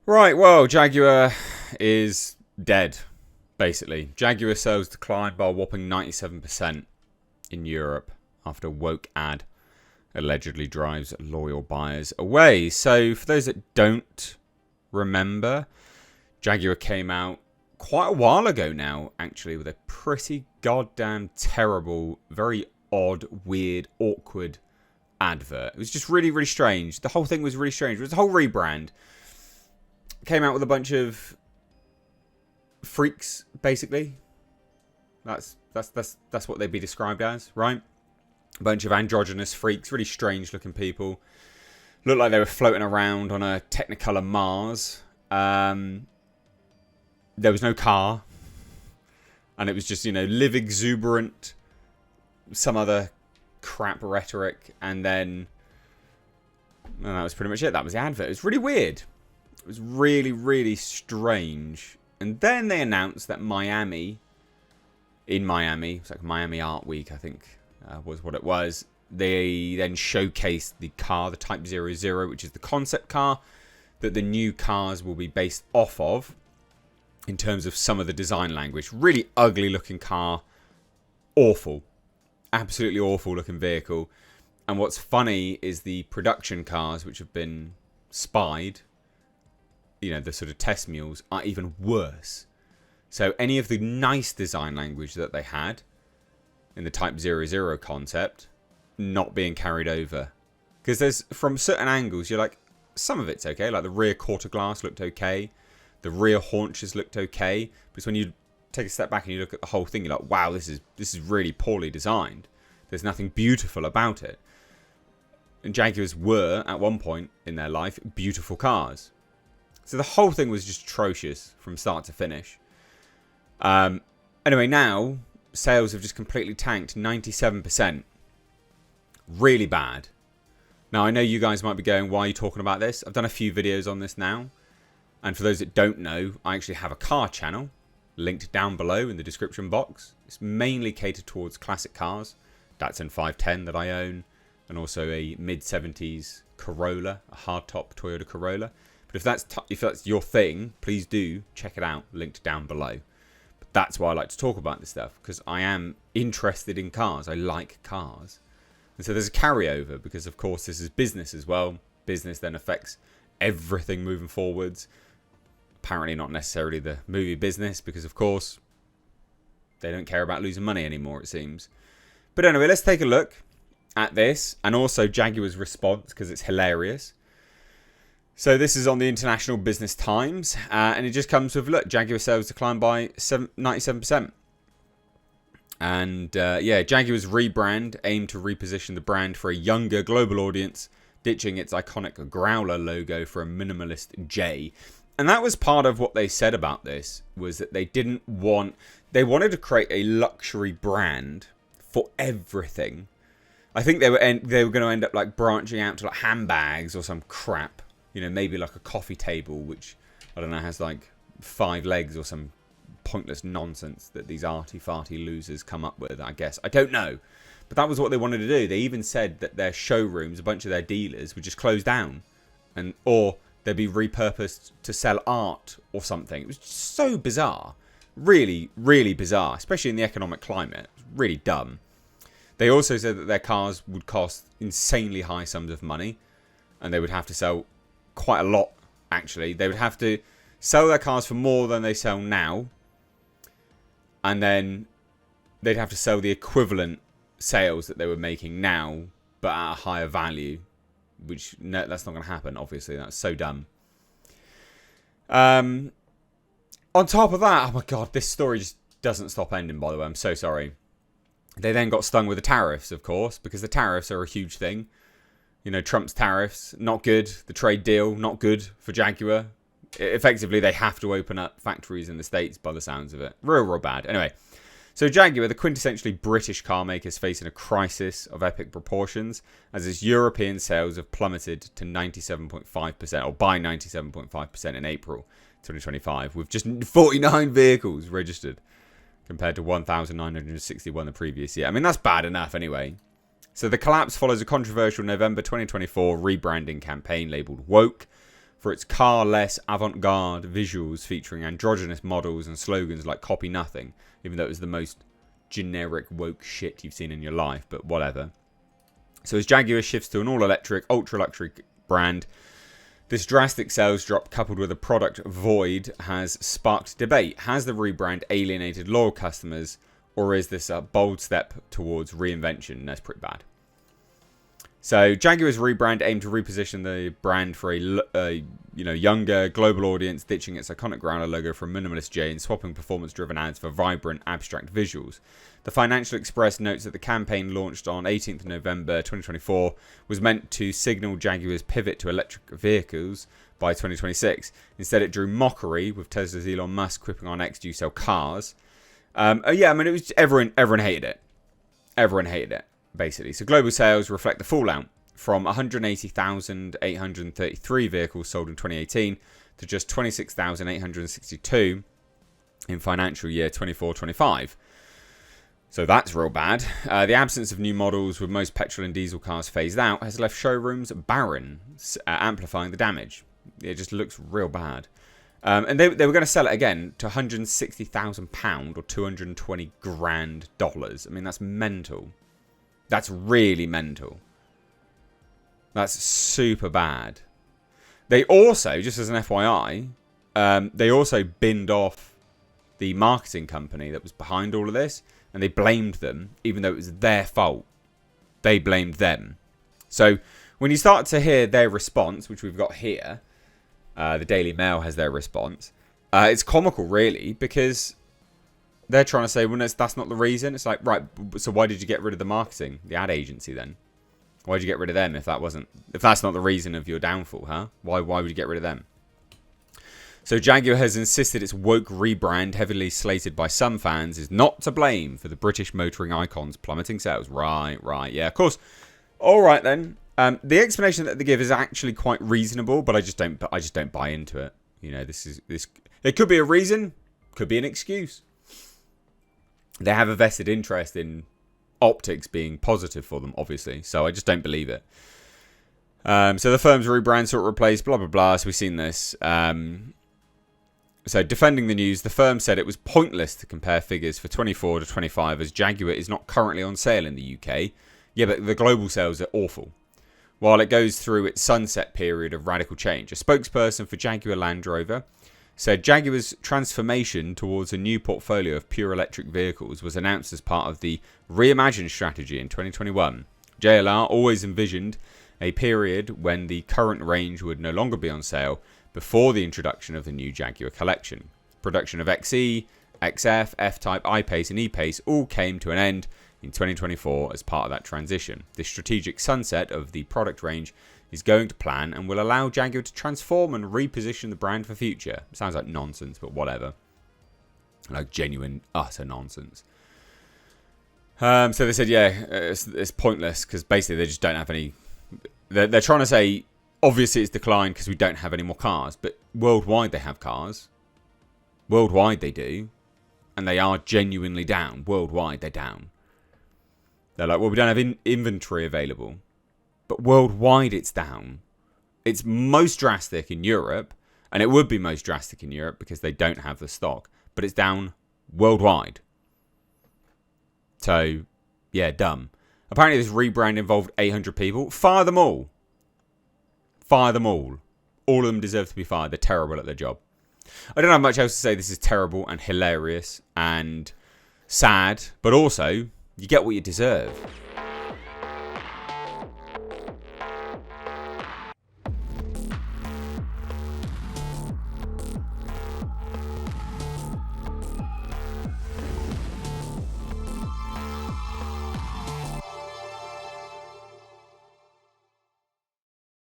Right, well, Jaguar is dead, basically. Jaguar sales declined by a whopping 97% in Europe after a woke ad allegedly drives loyal buyers away. So, for those that don't remember, Jaguar came out quite a while ago now, actually, with a pretty goddamn terrible, very odd, weird, awkward advert. It was just really, really strange. The whole thing was really strange. It was a whole rebrand. Came out with a bunch of freaks, basically. That's what they'd be described as, right? A bunch of androgynous freaks, really strange looking people. Looked like they were floating around on a Technicolor Mars. There was no car. And it was just, live exuberant, some other crap rhetoric. And then that was pretty much it. That was the advert. It was really weird. It was really, really strange. And then they announced that Miami, it's like Miami Art Week, I think, was what it was. They then showcased the car, the Type 00, which is the concept car that the new cars will be based off of in terms of some of the design language. Really ugly looking car. Awful. Absolutely awful looking vehicle. And what's funny is the production cars, which have been spied, the sort of test mules, are even worse. So any of the nice design language that they had in the Type 00 concept not being carried over. Because there's, from certain angles, you're like, some of it's okay. Like the rear quarter glass looked okay. The rear haunches looked okay. But when you take a step back and you look at the whole thing, you're like, wow, this is really poorly designed. There's nothing beautiful about it. And Jaguars were, at one point in their life, beautiful cars. So the whole thing was just atrocious from start to finish. Anyway, now sales have just completely tanked 97%. Really bad. Now, I know you guys might be going, why are you talking about this? I've done a few videos on this now. And for those that don't know, I actually have a car channel linked down below in the description box. It's mainly catered towards classic cars. Datsun 510 that I own. And also a mid-70s Corolla, a hardtop Toyota Corolla. But if that's your thing, please do check it out, linked down below. But that's why I like to talk about this stuff, because I am interested in cars. I like cars. And so there's a carryover, because of course this is business as well. Business then affects everything moving forwards. Apparently not necessarily the movie business, because of course they don't care about losing money anymore, it seems. But anyway, let's take a look at this, and also Jaguar's response, because it's hilarious. So this is on the International Business Times, and it just comes with, look, Jaguar sales declined by 97%. And Jaguar's rebrand aimed to reposition the brand for a younger global audience, ditching its iconic Growler logo for a minimalist J. And that was part of what they said about this, was that they wanted to create a luxury brand for everything. I think they were going to end up like branching out to like handbags or some crap. Maybe like a coffee table, which, I don't know, has like 5 legs or some pointless nonsense that these arty-farty losers come up with, I guess. I don't know. But that was what they wanted to do. They even said that their showrooms, a bunch of their dealers, would just close down. Or they'd be repurposed to sell art or something. It was just so bizarre. Really, really bizarre. Especially in the economic climate. Really dumb. They also said that their cars would cost insanely high sums of money. And they would have to sell quite a lot, actually. They would have to sell their cars for more than they sell now. And then they'd have to sell the equivalent sales that they were making now, but at a higher value. Which, no, that's not going to happen, obviously. That's so dumb. On top of that, oh my god, this story just doesn't stop ending, by the way. I'm so sorry. They then got stung with the tariffs, of course, because the tariffs are a huge thing. Trump's tariffs, not good. The trade deal, not good for Jaguar. Effectively, they have to open up factories in the States by the sounds of it. Real bad. Anyway, so Jaguar, the quintessentially British car maker, is facing a crisis of epic proportions as its European sales have plummeted to 97.5%, or by 97.5% in April 2025, with just 49 vehicles registered compared to 1,961 the previous year. I mean, that's bad enough anyway. So the collapse follows a controversial November 2024 rebranding campaign labelled Woke, for its car-less avant-garde visuals featuring androgynous models and slogans like copy nothing, even though it was the most generic woke shit you've seen in your life, but whatever. So as Jaguar shifts to an all-electric, ultra-luxury brand, this drastic sales drop coupled with a product void has sparked debate. Has the rebrand alienated loyal customers, or is this a bold step towards reinvention? That's pretty bad. So Jaguar's rebrand aimed to reposition the brand for a younger global audience, ditching its iconic Growler logo for a minimalist J and swapping performance-driven ads for vibrant, abstract visuals. The Financial Express notes that the campaign, launched on 18th November 2024, was meant to signal Jaguar's pivot to electric vehicles by 2026. Instead, it drew mockery, with Tesla's Elon Musk quipping on X, "Do you sell cars?" It was everyone hated it. Everyone hated it, basically. So global sales reflect the fallout from 180,833 vehicles sold in 2018 to just 26,862 in financial year 24-25. So that's real bad. The absence of new models, with most petrol and diesel cars phased out, has left showrooms barren, amplifying the damage. It just looks real bad. And they were going to sell it again to £160,000 or $220 grand. I mean, that's mental. That's really mental. That's super bad. They also, just as an FYI, they also binned off the marketing company that was behind all of this, and they blamed them, even though it was their fault. They blamed them. So when you start to hear their response, which we've got here, the Daily Mail has their response. It's comical, really, because they're trying to say, well, that's not the reason. It's like, right, so why did you get rid of the marketing, the ad agency then? Why did you get rid of them if that's not the reason of your downfall, huh? Why would you get rid of them? So Jaguar has insisted its woke rebrand, heavily slated by some fans, is not to blame for the British motoring icon's plummeting sales. Right, yeah, of course. All right then. The explanation that they give is actually quite reasonable, but I just don't buy into it. You know, this. It could be a reason, could be an excuse. They have a vested interest in optics being positive for them, obviously. So I just don't believe it. So the firm's rebrand sort of replaced blah blah blah. So we've seen this. So defending the news, the firm said it was pointless to compare figures for 24 to 25 as Jaguar is not currently on sale in the UK. Yeah, but the global sales are awful. While it goes through its sunset period of radical change, a spokesperson for Jaguar Land Rover said Jaguar's transformation towards a new portfolio of pure electric vehicles was announced as part of the Reimagine strategy in 2021. JLR always envisioned a period when the current range would no longer be on sale before the introduction of the new Jaguar collection. Production of XE, XF, F-Type, I-Pace and E-Pace all came to an end in 2024 as part of that transition. This strategic sunset of the product range is going to plan and will allow Jaguar to transform and reposition the brand for future. Sounds like nonsense, but whatever. Like genuine, utter nonsense. So they said, yeah, it's pointless because basically they just don't have any... They're trying to say, obviously it's declined because we don't have any more cars, but worldwide they have cars. Worldwide they do. And they are genuinely down. Worldwide they're down. They're like, well, we don't have inventory available. But worldwide it's down. It's most drastic in Europe. And it would be most drastic in Europe because they don't have the stock. But it's down worldwide. So, yeah, dumb. Apparently this rebrand involved 800 people. Fire them all. Fire them all. All of them deserve to be fired. They're terrible at their job. I don't have much else to say. This is terrible and hilarious and sad. But also, you get what you deserve.